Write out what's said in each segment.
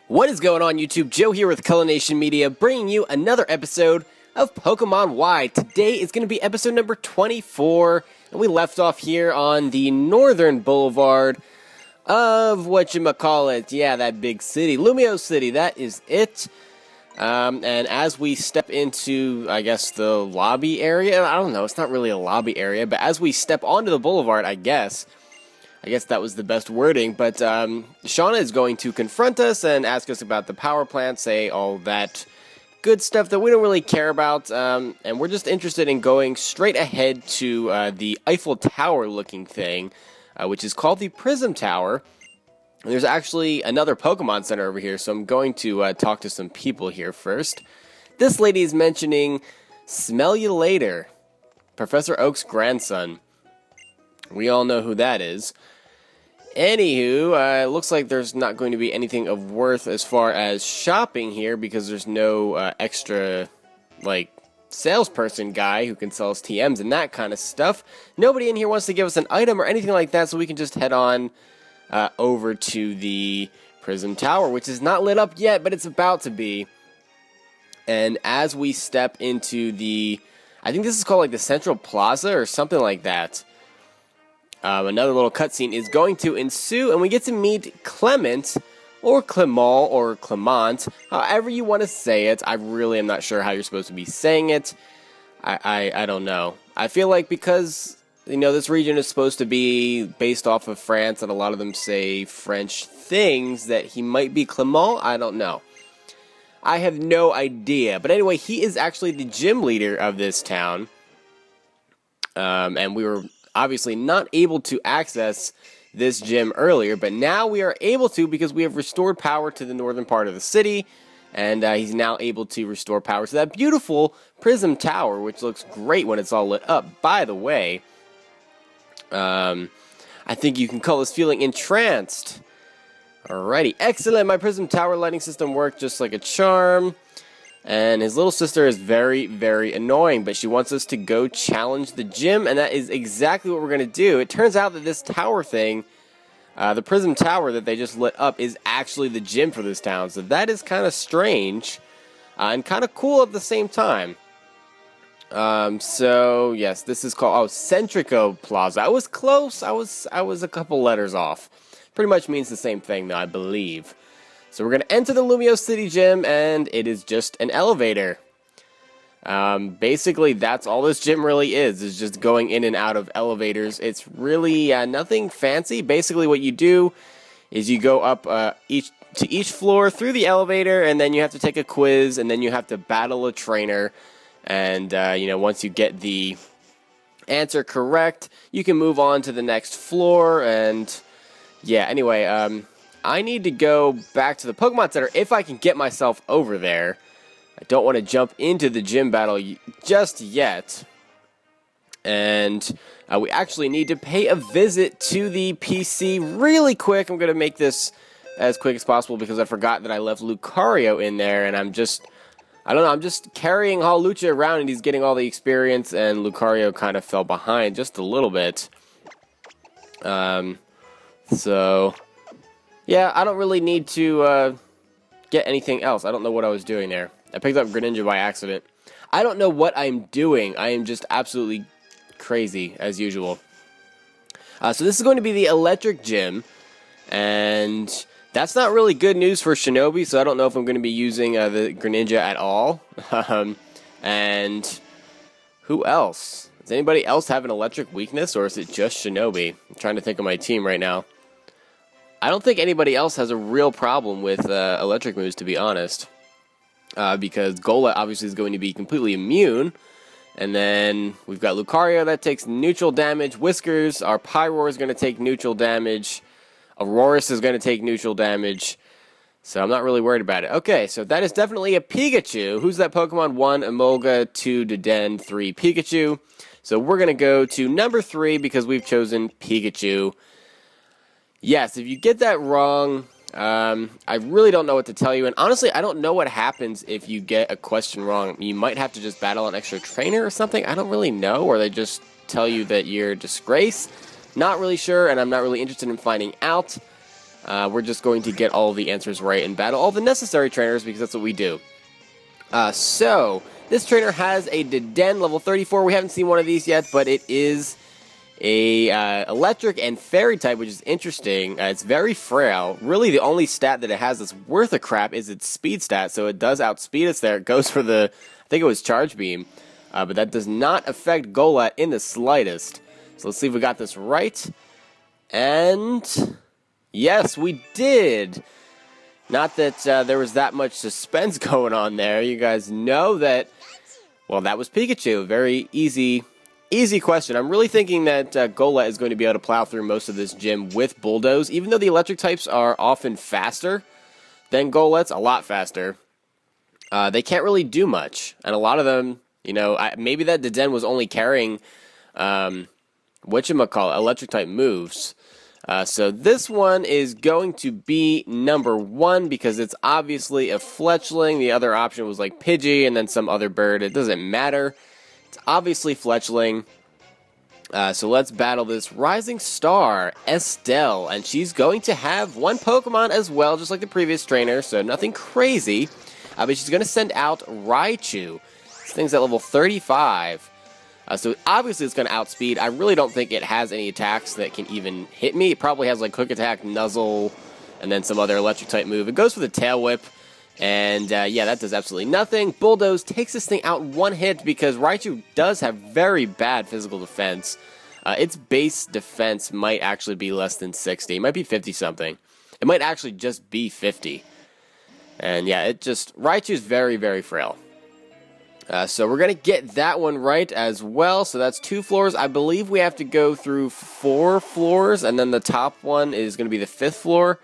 What is going on, YouTube? Joe here with Culination Media, bringing you another episode of Pokemon Y. Today is going to be episode number 24, and we left off here on the northern boulevard of whatchamacallit. Yeah, that big city, Lumio City, that is it. And as we step into, I guess, the lobby area, I don't know, it's not really a lobby area, but as we step onto the boulevard, I guess that was the best wording, but Shauna is going to confront us and ask us about the power plant, say all that good stuff that we don't really care about, and we're just interested in going straight ahead to the Eiffel Tower looking thing, which is called the Prism Tower. And there's actually another Pokemon Center over here, so I'm going to talk to some people here first. This lady is mentioning Smell You Later, Professor Oak's grandson. We all know who that is. Anywho, it looks like there's not going to be anything of worth as far as shopping here because there's no extra, salesperson guy who can sell us TMs and that kind of stuff. Nobody in here wants to give us an item or anything like that, so we can just head on over to the Prism Tower, which is not lit up yet, but it's about to be. And as we step into the, I think this is called the Central Plaza or something like that. Another little cutscene is going to ensue, and we get to meet Clement, or Clement, or Clement, however you want to say it. I really am not sure how you're supposed to be saying it. I don't know. I feel like because, this region is supposed to be based off of France, and a lot of them say French things, that he might be Clement. I don't know. I have no idea. But anyway, he is actually the gym leader of this town. And we were obviously not able to access this gym earlier, but now we are able to because we have restored power to the northern part of the city, and he's now able to restore power to that beautiful Prism Tower, which looks great when it's all lit up. By the way, I think you can call this feeling entranced. Alrighty, excellent. My Prism Tower lighting system worked just like a charm. And his little sister is very, very annoying, but she wants us to go challenge the gym, and that is exactly what we're going to do. It turns out that this tower thing, the Prism Tower that they just lit up, is actually the gym for this town. So that is kind of strange, and kind of cool at the same time. So, yes, this is called, Centrico Plaza. I was close. I was a couple letters off. Pretty much means the same thing, though, I believe. So we're going to enter the Lumio City Gym, and it is just an elevator. Basically, that's all this gym really is just going in and out of elevators. It's really nothing fancy. Basically, what you do is you go up to each floor through the elevator, and then you have to take a quiz, and then you have to battle a trainer. And, once you get the answer correct, you can move on to the next floor. And, yeah, anyway, I need to go back to the Pokemon Center if I can get myself over there. I don't want to jump into the gym battle just yet. And we actually need to pay a visit to the PC really quick. I'm going to make this as quick as possible because I forgot that I left Lucario in there. And I'm just carrying Hawlucha around and he's getting all the experience. And Lucario kind of fell behind just a little bit. Yeah, I don't really need to get anything else. I don't know what I was doing there. I picked up Greninja by accident. I don't know what I'm doing. I am just absolutely crazy, as usual. So this is going to be the Electric Gym, and that's not really good news for Shinobi, so I don't know if I'm going to be using the Greninja at all. And who else? Does anybody else have an electric weakness, or is it just Shinobi? I'm trying to think of my team right now. I don't think anybody else has a real problem with electric moves, to be honest. Because Golett obviously is going to be completely immune. And then we've got Lucario that takes neutral damage. Whiskers, our Pyroar, is going to take neutral damage. Aurorus is going to take neutral damage. So I'm not really worried about it. Okay, so that is definitely a Pikachu. Who's that Pokemon? 1, Emolga, 2, Deden, 3, Pikachu. So we're going to go to number 3 because we've chosen Pikachu. Yes, if you get that wrong, I really don't know what to tell you. And honestly, I don't know what happens if you get a question wrong. You might have to just battle an extra trainer or something. I don't really know. Or they just tell you that you're a disgrace. Not really sure, and I'm not really interested in finding out. we're just going to get all the answers right and battle all the necessary trainers because that's what we do. So, this trainer has a Den level 34. We haven't seen one of these yet, but it is a electric and fairy type, which is interesting. It's very frail. Really, the only stat that it has that's worth a crap is its speed stat, so it does outspeed us there. It goes for the, I think it was Charge Beam, but that does not affect Golett in the slightest. So let's see if we got this right. And yes, we did. Not that there was that much suspense going on there. You guys know that, well, that was Pikachu. Very easy question. I'm really thinking that Golett is going to be able to plow through most of this gym with Bulldoze, even though the electric types are often faster than Golett's, a lot faster. They can't really do much, and a lot of them, you know, maybe that Den was only carrying, whatchamacallit, electric type moves. So this one is going to be number 1 because it's obviously a Fletchling. The other option was like Pidgey and then some other bird. It doesn't matter. It's obviously Fletchling. So let's battle this Rising Star, Estelle. And she's going to have one Pokemon as well, just like the previous trainer. So nothing crazy. But she's going to send out Raichu. This thing's at level 35. So obviously it's going to outspeed. I really don't think it has any attacks that can even hit me. It probably has like Quick Attack, Nuzzle, and then some other electric type move. It goes for the Tail Whip. And yeah, that does absolutely nothing. Bulldoze takes this thing out one hit because Raichu does have very bad physical defense. Its base defense might actually be less than 60. It might be 50-something. It might actually just be 50. And yeah, Raichu's very, very frail. So we're going to get that one right as well. So that's 2 floors. I believe we have to go through 4 floors, and then the top one is going to be the 5th floor.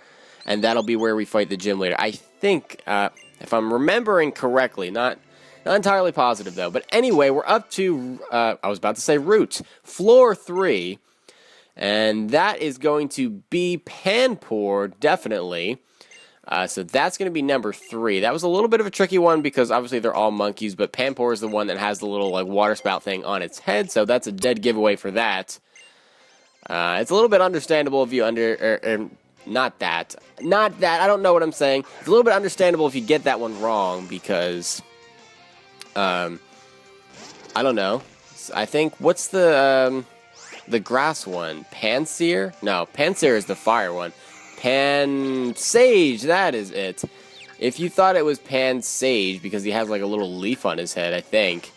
And that'll be where we fight the gym leader. I think, if I'm remembering correctly, not entirely positive though. But anyway, we're up to, I was about to say Route, floor 3. And that is going to be Panpour, definitely. So that's going to be number 3. That was a little bit of a tricky one because obviously they're all monkeys. But Panpour is the one that has the little like water spout thing on its head. So that's a dead giveaway for that. It's a little bit understandable if you Not that. I don't know what I'm saying. It's a little bit understandable if you get that one wrong because, I don't know. I think, what's the grass one? Pansear? No, Pansear is the fire one. Pansage, that is it. If you thought it was Pansage because he has like a little leaf on his head, I think,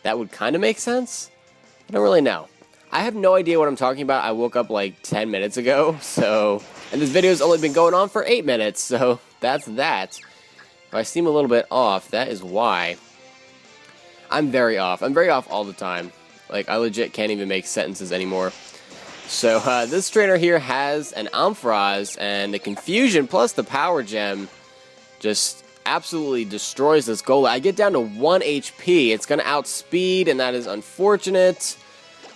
that would kind of make sense. I don't really know. I have no idea what I'm talking about. I woke up like 10 minutes ago, and this video's only been going on for 8 minutes, so that's that. If I seem a little bit off, that is why. I'm very off. I'm very off all the time. Like, I legit can't even make sentences anymore. So, this trainer here has an Ampharos, and the Confusion plus the Power Gem just absolutely destroys this Golett. I get down to 1 HP. It's going to outspeed, and that is unfortunate.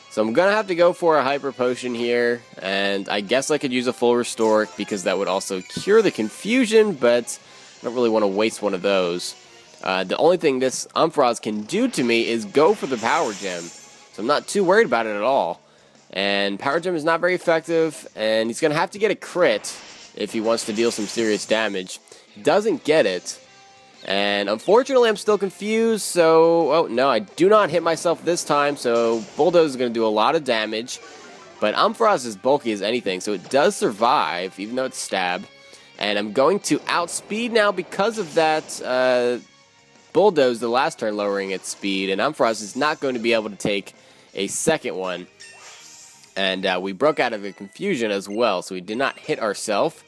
So I'm going to have to go for a Hyper Potion here, and I guess I could use a full Restore because that would also cure the Confusion, but I don't really want to waste one of those. The only thing this Ampharos can do to me is go for the Power Gem, so I'm not too worried about it at all. And Power Gem is not very effective, and he's going to have to get a crit if he wants to deal some serious damage. He doesn't get it. And unfortunately, I'm still confused, so, oh no, I do not hit myself this time, so Bulldoze is going to do a lot of damage. But Ampharos is bulky as anything, so it does survive, even though it's Stab. And I'm going to outspeed now because of that Bulldoze the last turn lowering its speed, and Ampharos is not going to be able to take a second one. And we broke out of a Confusion as well, so we did not hit ourselves.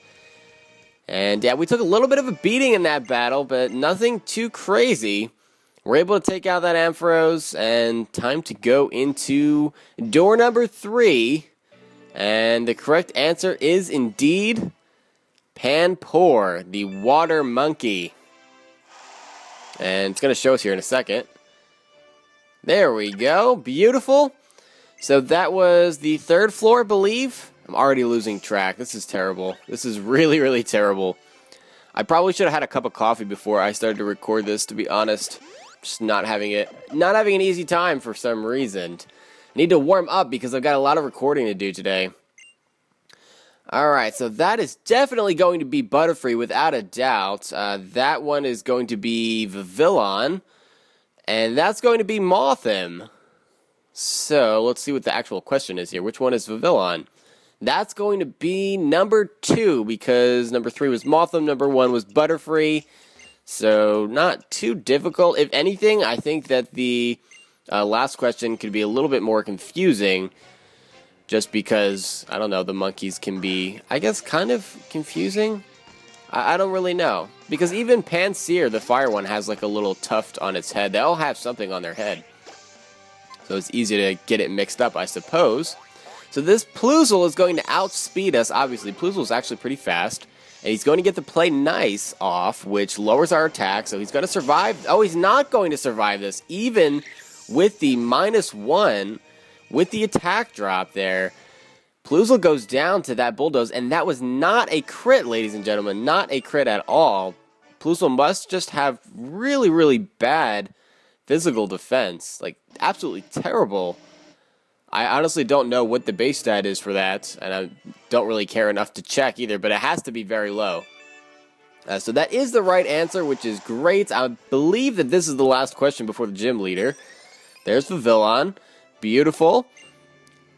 And yeah, we took a little bit of a beating in that battle, but nothing too crazy. We're able to take out that Ampharos, and time to go into door number 3. And the correct answer is indeed Panpour, the water monkey. And it's going to show us here in a second. There we go. Beautiful. So that was the 3rd floor, I believe. I'm already losing track. This is terrible. This is really, really terrible. I probably should have had a cup of coffee before I started to record this, to be honest. Just not having an easy time for some reason. I need to warm up because I've got a lot of recording to do today. Alright, so that is definitely going to be Butterfree without a doubt. That one is going to be Vivillon. And that's going to be Mothim. So, let's see what the actual question is here. Which one is Vivillon? That's going to be number 2, because number 3 was Mothim, number 1 was Butterfree. So, not too difficult. If anything, I think that the last question could be a little bit more confusing. Just because, I don't know, the monkeys can be, I guess, kind of confusing. I don't really know. Because even Pansear, the fire one, has like a little tuft on its head. They all have something on their head. So it's easy to get it mixed up, I suppose. So this Ploozle is going to outspeed us. Obviously, Ploozle is actually pretty fast. And he's going to get the Play Nice off, which lowers our attack. So he's going to survive. Oh, he's not going to survive this. Even with the -1, with the attack drop there, Ploozle goes down to that Bulldoze. And that was not a crit, ladies and gentlemen. Not a crit at all. Ploozle must just have really, really bad physical defense. Like, absolutely terrible. I honestly don't know what the base stat is for that, and I don't really care enough to check either, but it has to be very low. So that is the right answer, which is great. I believe that this is the last question before the gym leader. There's Vivillon. Beautiful.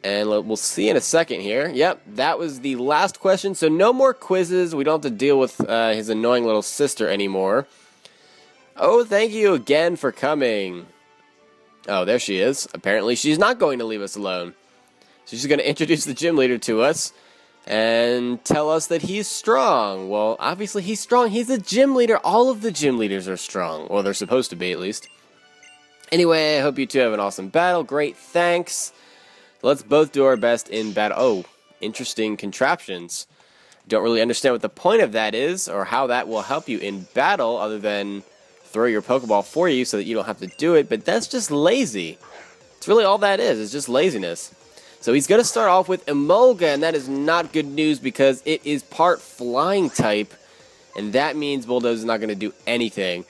And we'll see in a second here. Yep, that was the last question, so no more quizzes. We don't have to deal with his annoying little sister anymore. Oh, thank you again for coming. Oh, there she is. Apparently, she's not going to leave us alone. So she's going to introduce the gym leader to us and tell us that he's strong. Well, obviously, he's strong. He's a gym leader. All of the gym leaders are strong. Well, they're supposed to be, at least. Anyway, I hope you two have an awesome battle. Great, thanks. Let's both do our best in battle. Oh, interesting contraptions. Don't really understand what the point of that is or how that will help you in battle other than throw your Pokeball for you so that you don't have to do it, but that's just lazy. It's really all that is. It's just laziness. So he's going to start off with Emolga, and that is not good news because it is part flying type, and that means Bulldoze is not going to do anything.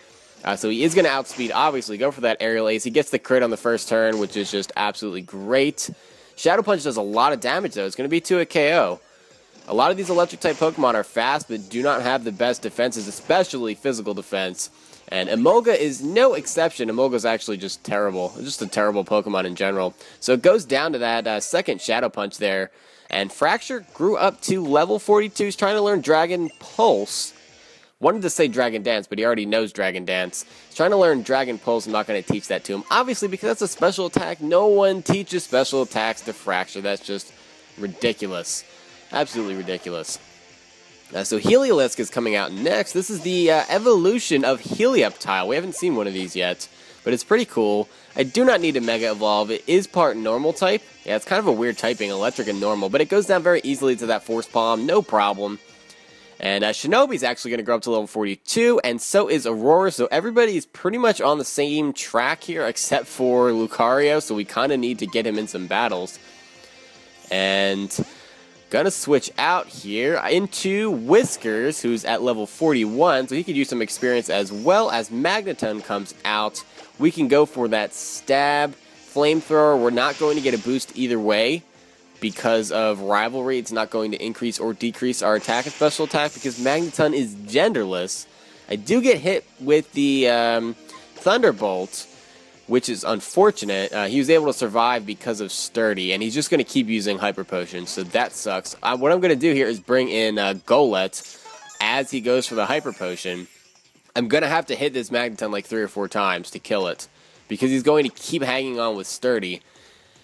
So he is going to outspeed, obviously, go for that Aerial Ace. He gets the crit on the first turn, which is just absolutely great. Shadow Punch does a lot of damage, though. It's going to be to a KO. A lot of these electric-type Pokemon are fast, but do not have the best defenses, especially physical defense. And Emolga is no exception. Emolga is actually just terrible. Just a terrible Pokemon in general. So it goes down to that second Shadow Punch there. And Fracture grew up to level 42. He's trying to learn Dragon Pulse. Wanted to say Dragon Dance, but he already knows Dragon Dance. He's trying to learn Dragon Pulse. I'm not going to teach that to him. Obviously, because that's a special attack. No one teaches special attacks to Fracture. That's just ridiculous. Absolutely ridiculous. So Heliolisk is coming out next. This is the evolution of Helioptile. We haven't seen one of these yet, but it's pretty cool. I do not need to Mega Evolve. It is part Normal type. Yeah, it's kind of a weird typing, Electric and Normal, but it goes down very easily to that Force Palm, no problem. And Shinobi's actually going to grow up to level 42, and so is Aurora, so everybody's pretty much on the same track here, except for Lucario, so we kind of need to get him in some battles. And gonna switch out here into Whiskers, who's at level 41, so he could use some experience as well. As Magneton comes out, we can go for that Stab. Flamethrower, we're not going to get a boost either way because of Rivalry. It's not going to increase or decrease our attack and special attack because Magneton is genderless. I do get hit with the Thunderbolt, which is unfortunate. He was able to survive because of Sturdy, and he's just going to keep using Hyper Potion, so that sucks. What I'm going to do here is bring in Golett as he goes for the Hyper Potion. I'm going to have to hit this Magneton like 3 or 4 times to kill it, because he's going to keep hanging on with Sturdy.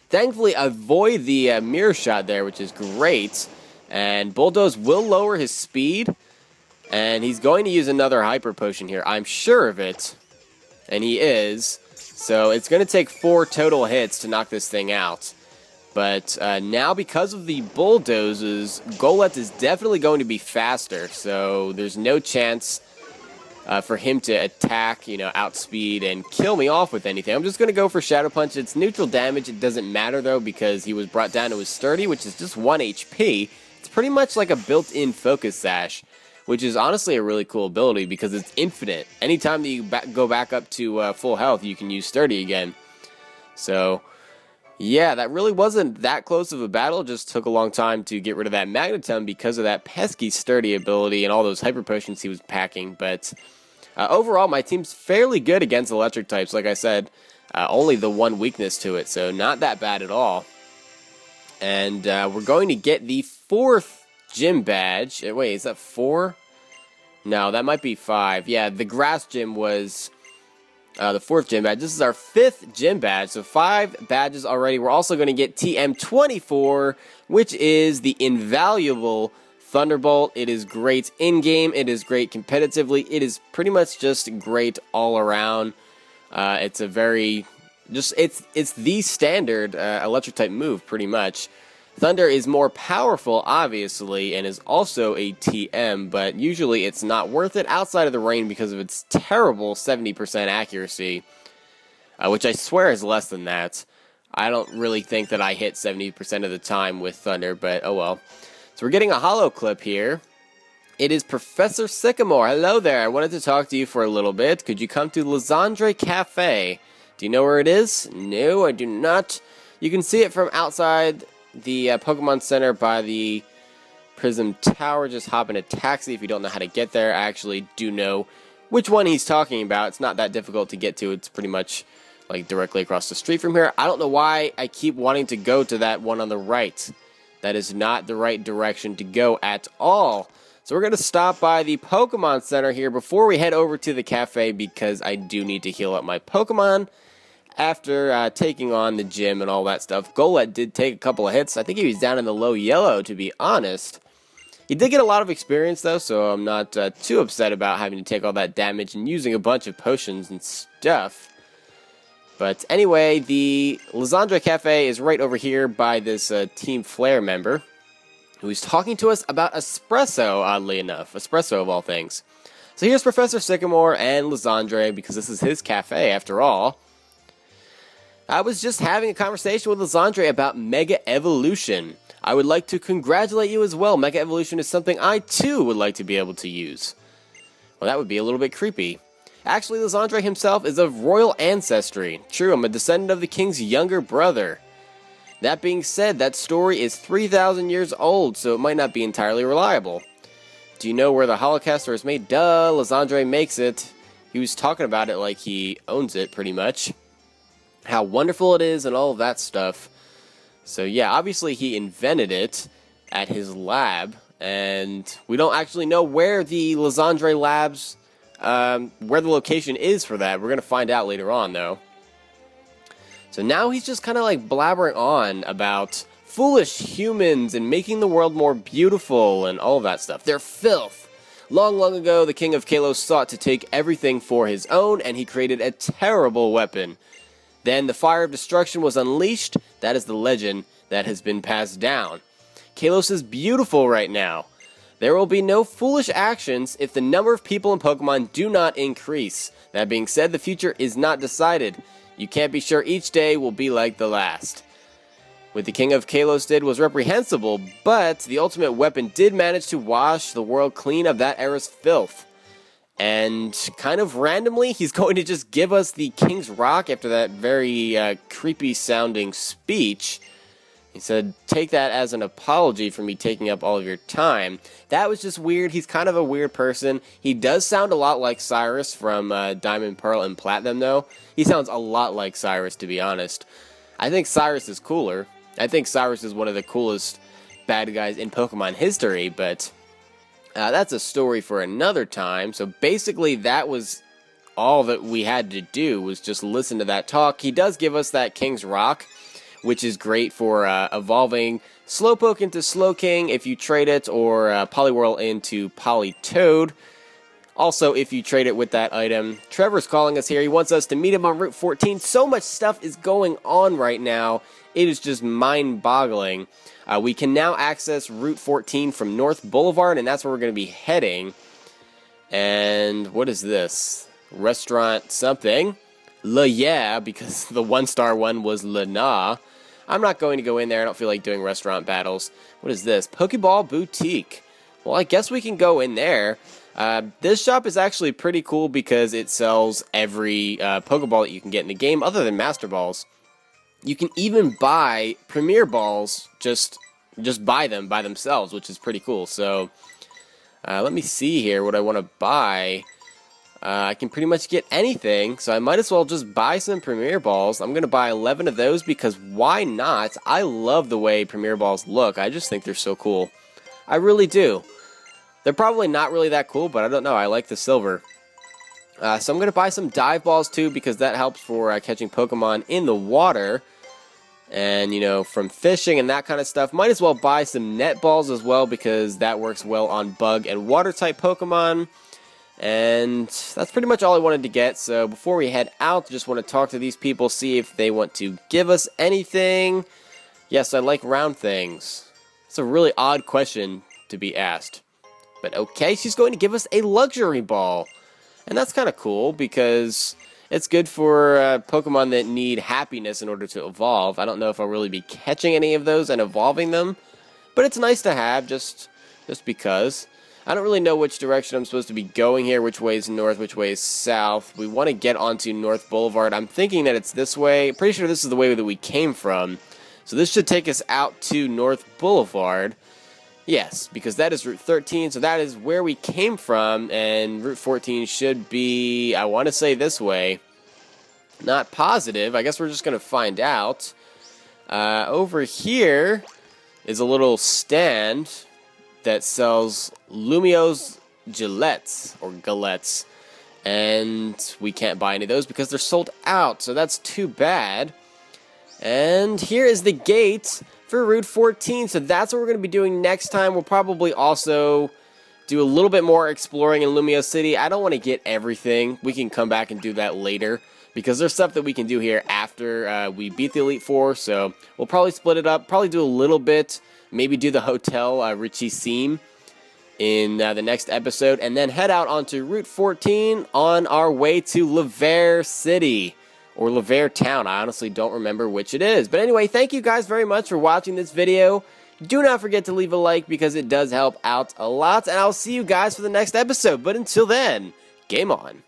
Thankfully, I avoid the Mirror Shot there, which is great, and Bulldoze will lower his speed, and he's going to use another Hyper Potion here. I'm sure of it, and he is. So it's going to take 4 total hits to knock this thing out. But now because of the Bulldozes, Golett is definitely going to be faster. So there's no chance for him to attack, outspeed and kill me off with anything. I'm just going to go for Shadow Punch. It's neutral damage. It doesn't matter though because he was brought down to his Sturdy, which is just 1 HP. It's pretty much like a built-in Focus Sash, which is honestly a really cool ability because it's infinite. Anytime that you go back up to full health, you can use Sturdy again. So, Yeah, that really wasn't that close of a battle. It just took a long time to get rid of that Magneton because of that pesky sturdy ability and all those hyper potions he was packing. But overall, my team's fairly good against electric types. Like I said, only the one weakness to it, so not that bad at all. And we're going to get the 4th gym badge. Wait, is that 4? No, that might be 5. Yeah, the grass gym was the 4th gym badge. This is our 5th gym badge, so 5 badges already. We're also going to get TM24, which is the invaluable Thunderbolt. It is great in-game. It is great competitively. It is pretty much just great all around. It's a very... it's the standard electric type move, pretty much. Thunder is more powerful, obviously, and is also a TM, but usually it's not worth it outside of the rain because of its terrible 70% accuracy, which I swear is less than that. I don't really think that I hit 70% of the time with Thunder, but oh well. So we're getting a holo clip here. It is Professor Sycamore. Hello there. I wanted to talk to you for a little bit. Could you come to Lissandra Cafe? Do you know where it is? No, I do not. You can see it from outside the Pokemon Center by the Prism Tower. Just hop in a taxi if you don't know how to get there. I actually do know which one he's talking about. It's not that difficult to get to. It's pretty much like directly across the street from here. I don't know why I keep wanting to go to that one on the right. That is not the right direction to go at all. So we're going to stop by the Pokemon Center here before we head over to the cafe because I do need to heal up my Pokemon. After taking on the gym and all that stuff, Golett did take a couple of hits. I think he was down in the low yellow, to be honest. He did get a lot of experience, though, so I'm not too upset about having to take all that damage and using a bunch of potions and stuff. But anyway, the Lissandra Cafe is right over here by this Team Flare member, who's talking to us about espresso, oddly enough. Espresso, of all things. So here's Professor Sycamore and Lissandra, because this is his cafe, after all. I was just having a conversation with Lissandra about Mega Evolution. I would like to congratulate you as well. Mega Evolution is something I, too, would like to be able to use. Well, that would be a little bit creepy. Actually, Lissandra himself is of royal ancestry. True, I'm a descendant of the king's younger brother. That being said, that story is 3,000 years old, so it might not be entirely reliable. Do you know where the Holocaster is made? Duh, Lissandra makes it. He was talking about it like he owns it, pretty much. How wonderful it is and all of that stuff. So yeah, obviously he invented it at his lab, and we don't actually know where the Lissandra labs, where the location is for that. We're going to find out later on, though. So now he's just kind of like blabbering on about foolish humans and making the world more beautiful and all of that stuff. They're filth. Long, long ago, the king of Kalos sought to take everything for his own, and he created a terrible weapon. Then the fire of destruction was unleashed. That is the legend that has been passed down. Kalos is beautiful right now. There will be no foolish actions if the number of people in Pokemon do not increase. That being said, the future is not decided. You can't be sure each day will be like the last. What the King of Kalos did was reprehensible, but the ultimate weapon did manage to wash the world clean of that era's filth. And kind of randomly, he's going to just give us the King's Rock after that very creepy-sounding speech. He said, take that as an apology for me taking up all of your time. That was just weird. He's kind of a weird person. He does sound a lot like Cyrus from Diamond, Pearl, and Platinum, though. He sounds a lot like Cyrus, to be honest. I think Cyrus is cooler. I think Cyrus is one of the coolest bad guys in Pokemon history, but... that's a story for another time. So basically that was all that we had to do, was just listen to that talk. He does give us that King's Rock, which is great for evolving Slowpoke into Slowking if you trade it, or Poliwhirl into Politoed. Also, if you trade it with that item. Trevor's calling us here. He wants us to meet him on Route 14. So much stuff is going on right now. It is just mind-boggling. We can now access Route 14 from North Boulevard, and that's where we're going to be heading. And what is this? Restaurant something. La Yeah, because the one-star one was La Na. I'm not going to go in there. I don't feel like doing restaurant battles. What is this? Pokeball Boutique. Well, I guess we can go in there. This shop is actually pretty cool because it sells every Pokeball that you can get in the game, other than Master Balls. you can even buy Premier Balls, just buy them by themselves, which is pretty cool. So, let me see here what I want to buy. I can pretty much get anything, so I might as well just buy some Premier Balls. I'm going to buy 11 of those because why not? I love the way Premier Balls look. I just think they're so cool. I really do. They're probably not really that cool, but I don't know. I like the silver. So I'm going to buy some Dive Balls too because that helps for catching Pokemon in the water. And, you know, from fishing and that kind of stuff. Might as well buy some Net Balls as well because that works well on Bug and Water-type Pokemon. And that's pretty much all I wanted to get. So before we head out, just want to talk to these people, see if they want to give us anything. Yes, I like round things. It's a really odd question to be asked. But okay, she's going to give us a luxury ball. And that's kind of cool because it's good for Pokemon that need happiness in order to evolve. I don't know if I'll really be catching any of those and evolving them. But it's nice to have just because. I don't really know which direction I'm supposed to be going here, which way is north, which way is south. We want to get onto North Boulevard. I'm thinking that it's this way. Pretty sure this is the way that we came from. So this should take us out to North Boulevard. Yes, because that is Route 13, so that is where we came from, and Route 14 should be, I want to say this way. Not positive. I guess we're just going to find out. Over here is a little stand that sells Lumio's Gillettes, or Galettes, and we can't buy any of those because they're sold out, so that's too bad. And here is the gate for Route 14, so that's what we're going to be doing next time. We'll probably also do a little bit more exploring in Lumio City. I don't want to get everything. We can come back and do that later, because there's stuff that we can do here after we beat the Elite Four, so we'll probably split it up, probably do a little bit, maybe do the Hotel Richie Seam in the next episode, and then head out onto Route 14 on our way to Lavere City, or Lavere Town. I honestly don't remember which it is. But anyway, thank you guys very much for watching this video. Do not forget to leave a like because it does help out a lot, and I'll see you guys for the next episode. But until then, game on.